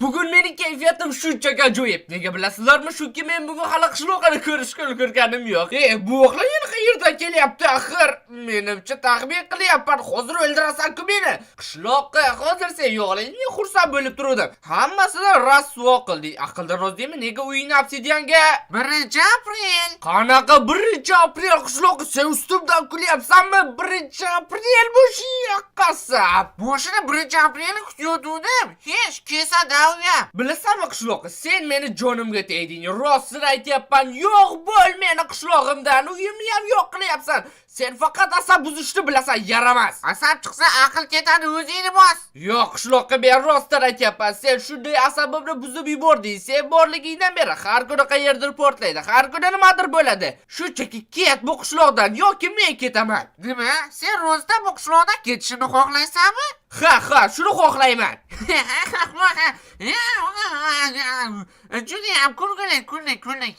Bugun mening kayfiyatim shunchaki ajoyib. Nega bilasizlarmi? Chunki men bugun hali qishloqni ko'rganim yo'q. Bu o'g'lan yana qayerdan kelyapti axir? Menimcha taxmin qilyapman. Hozir o'ldirasan-ku meni. Qishloqqa hozir sen yo'qligingga xursand bo'lib turdim. Hammasini rasvo qilding. Aqldan roz deymi? Nega uyingni obsidianga 1-aprel. Qanaqa 1-aprel qishloqqa sen ustimdan kulyapsanmi? 1-aprel bu yoqqasab. Boshida 1-aprelni kutayotgandim. Hech kesada Bilasanmi qishloqqa, sen meni jonimga tegding. Rostini aytyapman, yo'q bo'l meni qishlog'imdan. Uyimni ham yo'q qilyapsan. Sen faqat asab buzishni bilasan, yaramas. Asab chiqsa aql ketadi, o'zingni bos. Yo'q qishloqqa, men rostini aytyapman. Sen shunday asabimni buzib yubording. Sen borligingdan beri har kuni qayerdir portlaydi, har kuni nimadir bo'ladi. Shunchaki ket bu qishloqdan yoki men ketaman. Nima? Sen rostdan bu qishloqdan ketishini xohlaysanmi? Ha, shuni xohlayman. Judayam kulgili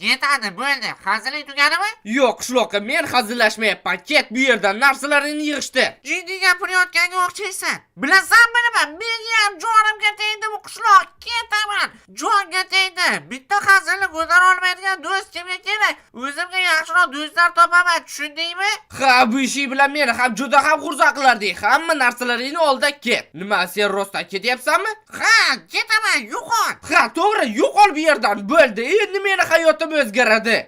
yetadi, bo'ldi. Hazillik tugadimi? Yo'q qishloqqa, men hazillashmayapman. Ket bu yerdan, narsalaringni yig'ishtir. Jiddiy gapirayotganga o'xshaysan. Bilasanmi nima? Menga ham jonimga tegdi bu qishloq. Ketaman. Jonga tegdi. Bitta hazilni ko'tara olmaydigan do'st kimga kerak? O'zimga yaxshiroq do'stlar topaman, tushundingmi? Ha, bu ish bilan meni ham juda ham xursand qilarding. Hamma narsalaringni olda ket. Nima, sen rostdan ketyapsanmi? Ha, ketaman, yo'qol. Ha, to'g'ri, yo'qol bu yerdan. Bo'ldi. Endi meni hayotim o'zgaradi.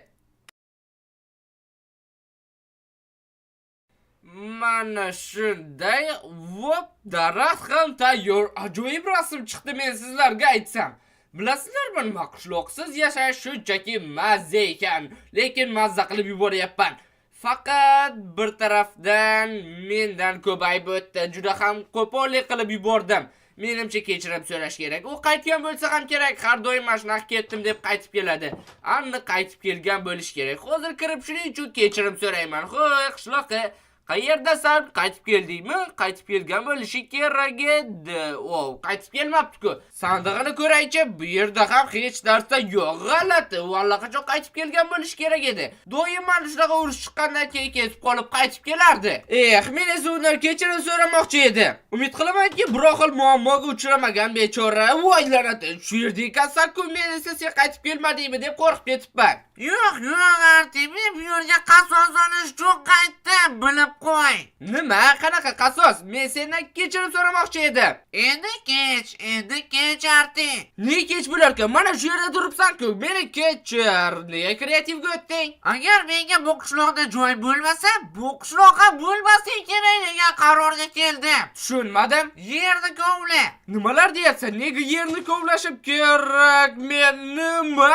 Mana shunday, vop, daraxt ham tayyor. Ajoyib rasm chiqdi, men sizlarga aytsam. Bilasizlarmi, nima qishloqsiz yashash shunchaki mazza ekan, lekin mazza qilib yuboryapman. Faqat bir tarafdan mendan ko'payib o'tdi. Juda ham qo'pollik qilib yubordim. Menimcha kechirim so'rash kerak. U qaytgan bo'lsa ham kerak. Har doim mashinaq ketdim deb qaytib keladi. Aniq qaytib kelgan bo'lish kerak. Hozir kirib shuning uchun kechirim so'rayman. Xo'y, qishloqqa qayerdasan? Qaytib keldingmi? Qaytib kelgan bo'lishi kerak edi. Qaytib kelmabdi-ku. Sandig'ini ko'raychi, bu yerda ham hech narsa yo'q. G'alati. Allaqachon qaytib kelgan bo'lishi kerak edi. Doim mana shunaqa urush chiqqandan keyin ketib qolib qaytib kelardi. Men esa undan kechirim so'ramoqchi edim. Umid qilamanki, biror xil muammoga uchramagan bechora. Voy la'nati, shu yerda ekansan-ku, men esa sen qaytib kelmadingmi deb qo'rqib ketibman. Yo'q, Artem, bu yerga qasos olish uchun qaytdim, bilib qo'y. Nima? Qanaqa qasos? Men sendan kechirim so'ramoqchi edim. Endi kech Artem. Ne kech bo'larkan? Mana shu yerda turibsan-ku. Meni kechir. Nega kreativga o'tding? Agar menga bu qishloqda joy bo'lmasa, bu qishloqqa bo'lmasa kerak degan qarorga keldim. Tushunmadim. Yerni kovla. Nimalar deyapsan? Nega yerni kovlashim kerak? Men nima?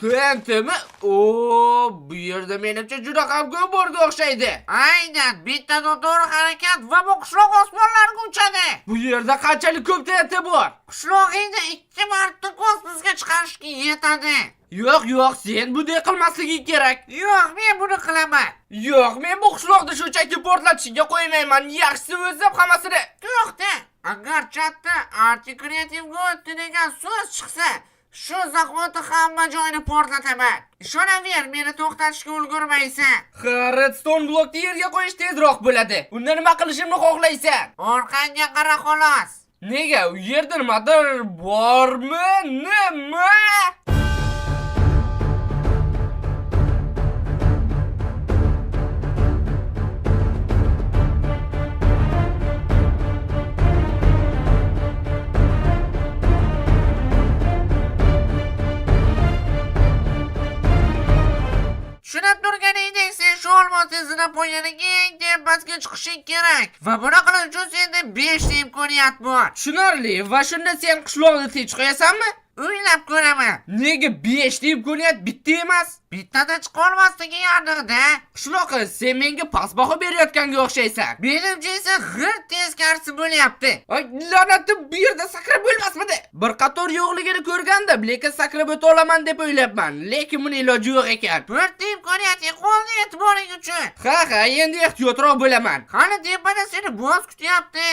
Tentimi? Bu yerda menimcha juda ham ko'p borga o'xshaydi. Aynan, bitta to'g'ri harakat va bu qishloq osmonlarga uchadi. Bu yerda qanchalik ko'p tenti bor? Qishlog'ingni 2 marta kosmosga chiqarishga yetadi. Yo'q, sen bunday qilmasliging kerak. Yo'q, men buni qilaman. Yo'q, men bu qishloqni shunchaki portlatishga qo'ymayman. Yaxshisi o'zim hammasini. To'xta. Agar chatda Arti kreativga o'tdi degan so'z chiqsa, shu zahoti hamma joyni portlataman. Ishonaver, meni to'xtatishga ulgurmaysan. Redstone blokni yerga qo'yish tezroq bo'ladi. Unda nima qilishimni xohlaysan? Orqangga qara xolos. Nega? U yerda nimadir bormi? Nima? Tushunib turganingdek, sen shu olmos izini poyaniga eng tepasiga chiqishing kerak. Va buni qilish uchun senda 5 ta imkoniyat bor. Tushunarli. Va shunda sen qishloqni tinch qo'yasanmi? O'ylab ko'raman. Nega 5 ta imkoniyat bitta emas? Bittada chiqa olmasligi yardiqda. Qishloqqa, sen menga past baho berayotganga o'xshaysan. Menimcha esa g'irt teskarisi bo'lyapti. Ay, la'natim, bu yerda sakrab bo'lmasmidi? Bir qator yo'qligini ko'rgandim, lekin sakrab o'ta olaman deb o'ylabman. Lekin buni iloji yo'q ekan. 4 ta imkoniyat qoldi e'tiboring uchun. Ha, endi ehtiyotroq bo'laman. Qani tepada seni boss kutyapti.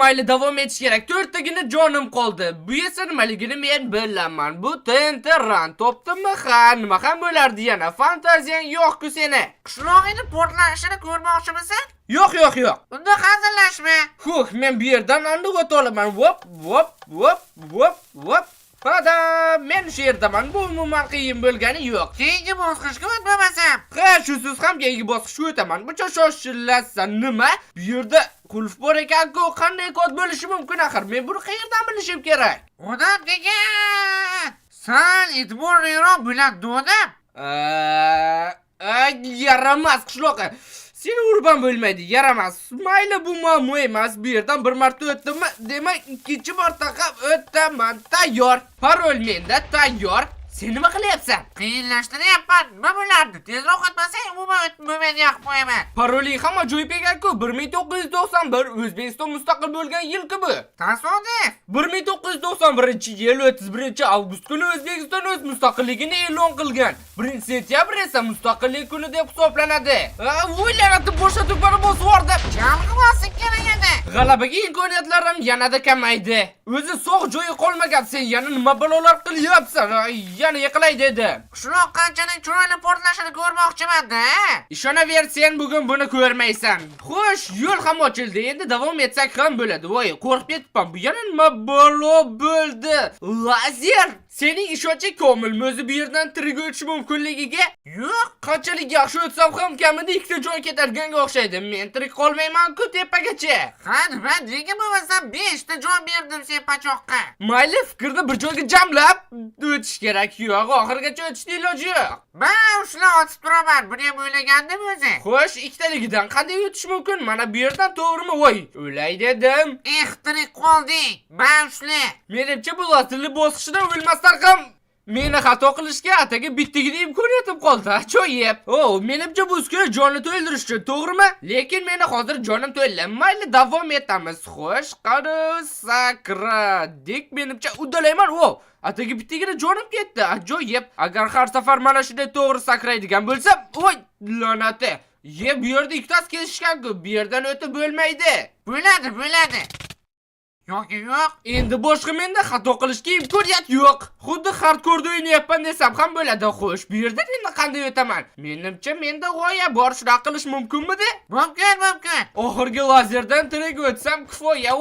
Mayli, davom etish kerak. 4 tagina jonim qoldi. Bu esa nimaligini men bilaman. Bu tenteran topdimmi? Nima ham bo'lardi yana? Fantaziyang yo'q-ku seni. Qishlog'ingni portlashini ko'rmoqchimisan? Yo'q. Unda hazillashma. Men bu yerdan andiq o'ta olaman. Vop. shu yerdaman. Bu umuman qiyin bo'lgani yo'q. Keyingi bosqichga o'tmamasam. Ha, shusiz ham keyingi bosqichga o'taman. Buncha shoshilasan nima? Bu yerda qulf bor ekan-ku, qanday kod bo'lishi mumkin axir? Men buni qayerdan bilishim kerak? Odam degan. Sal e'tiborliroq bo'ladi, odam. Yaramas qishloqqa. Seni urban bo'lmaydi, yaramas. Mayli, bu muammo emas. Bu yerdan bir marta o'tdimmi, demak ikkinchi marta ham o'taman. Tayyor. Parol menda tayyor. Sen nima qilyapsan? Qiyinlashtiryapman. Nima bo'lardi? Tezroq o'tmasang, umuman o'tmayman, yoqib qo'yaman. Paroling ham ajoyib ekan-ku. 1991 O'zbekiston mustaqil bo'lgan yil-ku bu. Tasodif. 1991-yil 31-avgust kuni O'zbekiston o'z mustaqilligini e'lon qilgan. 1-sentyabr esa mustaqillik kuni deb hisoblanadi. O'ylanatib bo'shatib bosib yubordi. Chalg'i bosib kerak edi. G'alabaga imkoniyatlarim yanada kamaydi. O'zi sog' joyi qolmagan, sen yana nima balolar qilyapsan? Yana yiqilay dedim. Qishloq qanchalik chiroyli portlashini ko'rmoqchiman-da. Ishonaver, sen bugun buni ko'rmaysan. Xo'sh, yo'l ham ochildi. Endi davom etsak ham bo'ladi. Voy, qo'rqib ketibman. Bu yana nima balo bo'ldi? Lazer! Sening ishonching komilmi o'zi bu yerdan tirik o'tish mumkinligiga? Yo'q. Qanchalik yaxshi o'tsam ham kamida ikkita joy ketadiga o'xshaydi. Men tirik qolmayman-ku tepagacha. Ha, nima nega bo'lmasa 5 ta joy berdim sen pachoqqa. Mayli, fikrni bir joyga jamlab o'tish kerak. Yo'q, oxirigacha o'tishning iloji yo'q. Men ushla otib turaman. Buni ham o'ylagandim o'zi. Xo'sh, ikkitaligidan qanday o'tish mumkin? Mana bu yerdan to'g'rimi? Voy, o'lay dedim. Tirik qolding. Men ushla. Menimcha bu asli bosqichdan o'lmasdan ham meni xato qilishga ataga bittagina imkoniyatim qoldi. Ajoyib. Menimcha bu uskuna jonni to'ldirish uchun, to'g'rimi? Lekin meni hozir jonim to'ldi. Mayli, davom etamiz. Xo'sh, qani sakradik. Menimcha uddalayman. Ataga bittagina jonim ketdi. Ajoyib. Agar har safar mana shunday to'g'ri sakraydigan bo'lsam, voy, la'nati. Bu yerda ikkitasi kesishgan-ku. Bu yerdan o'tib bo'lmaydi. Bo'ladi. Yo'q. Endi boshqa menda xato qilishga imkoniyat yo'q. Xuddi hardcore o'ynayapman desam ham bo'ladi. Xo'sh, bu yerdan endi qanday o'taman? Menimcha menda g'oya bor, shunaqa qilish mumkinmidi? Mumkin. Oxirgi lazerdan tirik o'tsam kifoya.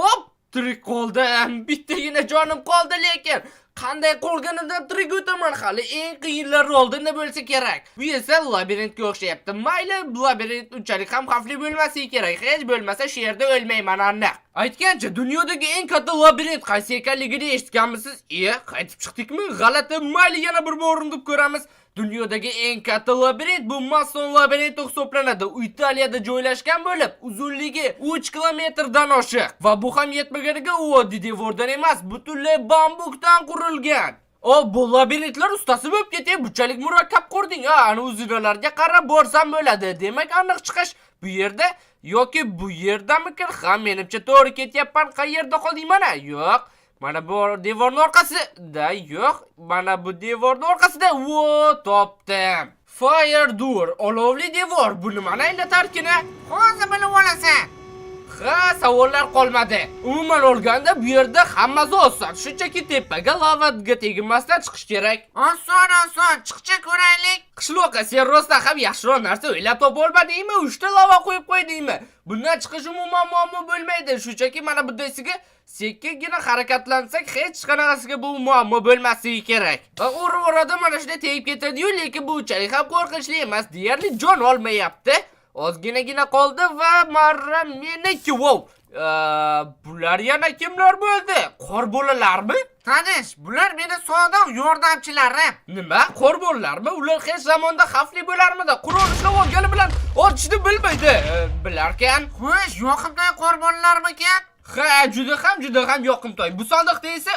Tirik qoldim. Bittagina jonim qoldi, lekin qanday qolganidan tirik o'taman, hali eng qiyinlari oldinda bo'lsa kerak. Bu esa labirintga o'xshayapti. Mayli, labirint unchalik ham xavfli bo'lmasa kerak. Hech bo'lmasa shu yerda o'lmayman aniq. Aytgancha, dunyodagi eng katta labirint qaysi ekanligini eshitganmisiz? Qaytib chiqdikmi? G'alati. Mayli, yana bir bor urinib ko'ramiz. Dunyodagi eng katta labirint bu Mason labirinti hisoblanadi. U Italiyada joylashgan bo'lib, uzunligi 3 kilometrdan oshiq. Va bu ham yetmaganiga u oddiy devordan emas, butunlay bambukdan qurilgan. Bu labirintlar ustasi bo'lib ketay, bunchalik murakkab qurding. Ana uzunlarga qarab borsam bo'ladi. Demak, aniq chiqish bu yerda yoki bu yerdamikin? Ha, menimcha to'g'ri ketyapman. Qayerda qolding mana? Yo'q. Mana bu devorning orqasida. Yo'q. Mana bu devorning orqasida. Topdim. Fire door, olovli devor. Bu nimani anglatarkina? Hozir bilib olasan. Ha, savollar qolmadi. Umuman olganda bu yerda hammasi oson. Shunchaki tepaga lavaga tegmasdan chiqish kerak. Oson, chiqcha ko'raylik. Qishloqqa sen rostdan ham yaxshiroq narsa o'ylab topa olmadingmi? 3 ta lava qo'yib qo'ydingmi? Bundan chiqish umuman muammo bo'lmaydi. Shunchaki mana bundaysiga sekkingina harakatlansak hech qanaqasiga bu muammo bo'lmasligi kerak. Urib mana shunday tegib ketadi-yu, lekin bu unchalik ham qo'rqinchli emas. Deyarli jon olmayapti. Ozginagina qoldi va marra meniki. Bular yana kimlar bo'ldi? Qor bolalarmi? Tanish, bular meni sodiq yordamchilarim. Nima? Qor bolalarmi? Ular hech zamonda xavfli bo'larmidi? Qurol ushlab olgani bilan otishni bilmaydi. Bilarkan. Xo'sh, yoqimtoy qor bolalarmikan? Ha, juda ham yoqimtoy. Bu sandiqda esa,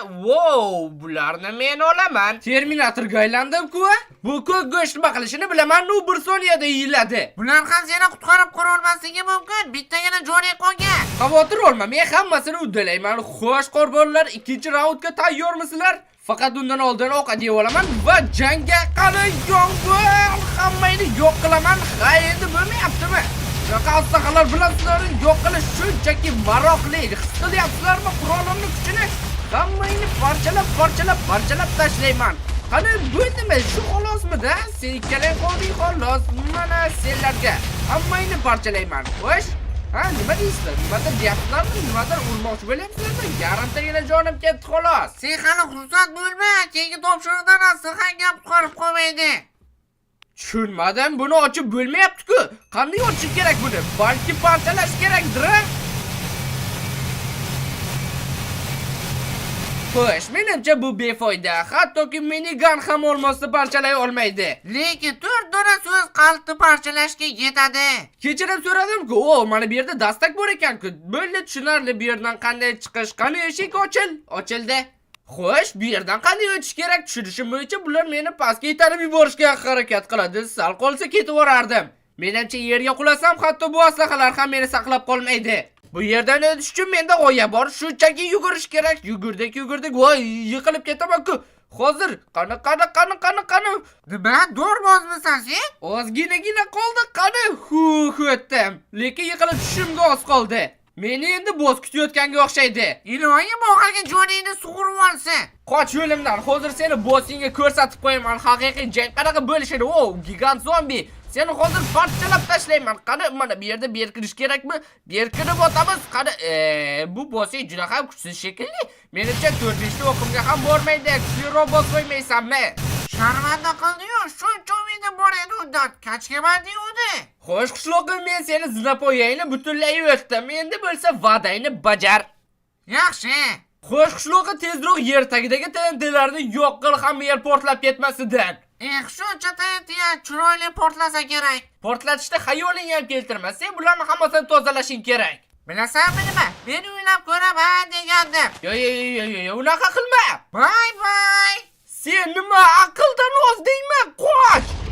bularni men olaman. Terminatorga aylandim-ku. Bu ko'k go'sht nima qilishini bilaman, u 1 soniyada yeyiladi. Bular ham seni qutqarib qora olmasligi mumkin. Bittagina jo'nay qolgan. Xavotir olma, men hammasini uddalayman. Xo'sh, qorbonlar, ikkinchi raundga tayyormisizlar? Faqat undan oldin ovqat yeb olaman va jangga qani yong'in hammani yo'q qilaman. Ha, endi bo'lmayaptimi? Qassaxalar bilan sizlarni yo'q qilish shunchaki maroqli. His qilyapsizlarmi qurolimning kuchini? Hammangni parchalab tashlayman. Qani bo'ldimi? Shu xolosmi-da? Sen ikkalang qolding xolos. Mana senlarga hammangni parchalayman. Xo'sh, Ha, nima deysizlar? Nimadir deyapsizlarmi? Nimadir urmoqchi bo'lyapsizlarmi? Yarimtagina jonim ketdi xolos. Sen hali xursand bo'lma, keyingi topshiriqdan aslihan gap qolib qolmaydi. Tushunmadim, buni ochib bo'lmayapti-ku. Qanday ochish kerak buni? Balki parchalash kerakdir. Xo'sh, menimcha bu befoyda. Hattoki minigun ham olmasa parchalay olmaydi. Lekin 4 dona so'z qalbni parchalashga yetadi. Kechirim so'radim-ku, o, mana bu yerda dastak bor ekan-ku. Bo'ldi, tushunarli. Bu yerdan qanday chiqish? Qani eshik ochildi. Xo'sh, bu yerdan qanday o'tish kerak? Tushunishim bo'yicha bular meni pastga itarib yuborishga harakat qiladi. Sal qolsa ketib yuborardim. Menimcha yerga qulasam, hatto bu aslahalar ham meni saqlab qolmaydi. Bu yerdan o'tish uchun menda g'oya bor, shunchaki yugurish kerak. Yugurdik, voy, yiqilib ketaman-ku. Hozir qani. Nima, do'rbozmisan sen? Ozginagina qoldi, qani. O'tdim. Lekin yiqilib tushishimga oz qoldi. Meni endi boz kutayotganga o'xshaydi. Iloyim oxirgi joningni sug'urib olsin. Qoch yo'limdan. Hozir seni bossingga ko'rsatib qo'yaman. Haqiqiy jang qanaqa bo'lishini. O, gigant zombi. Seni hozir parchalab tashlayman. Qani, mana bu yerda berkinish kerakmi? Berkinib o'tamiz. Qani, bu bossing juda ham kuchsiz shekilli. Menimcha 4-ta o'qimga ham bormaydi. Kuchliroq boss qo'ymaysanmi? Sharmanda qildi-yu, shuncha umidim bor edi undan. Kachkaman deydi. Xo'sh, qishloqim, men seni zinab qo'yayni butunlay o'tdim. Endi bo'lsa va'dangni bajar. Yaxshi. Xo'sh, qishloqqa tezroq yer tagidagi TNTlarni yo'q qil, hamma yer portlab ketmasidan. Shuncha TNT chiroyli portlasa kerak. Portlatishda xayolingni ham keltirma. Sen bularni hammasini tozalashing kerak. Bilasanmi nima? Men o'ylab ko'raman degandim. Yo, unaqa qilma. Bye. Sen nima aqldan oz deyman? Qoch!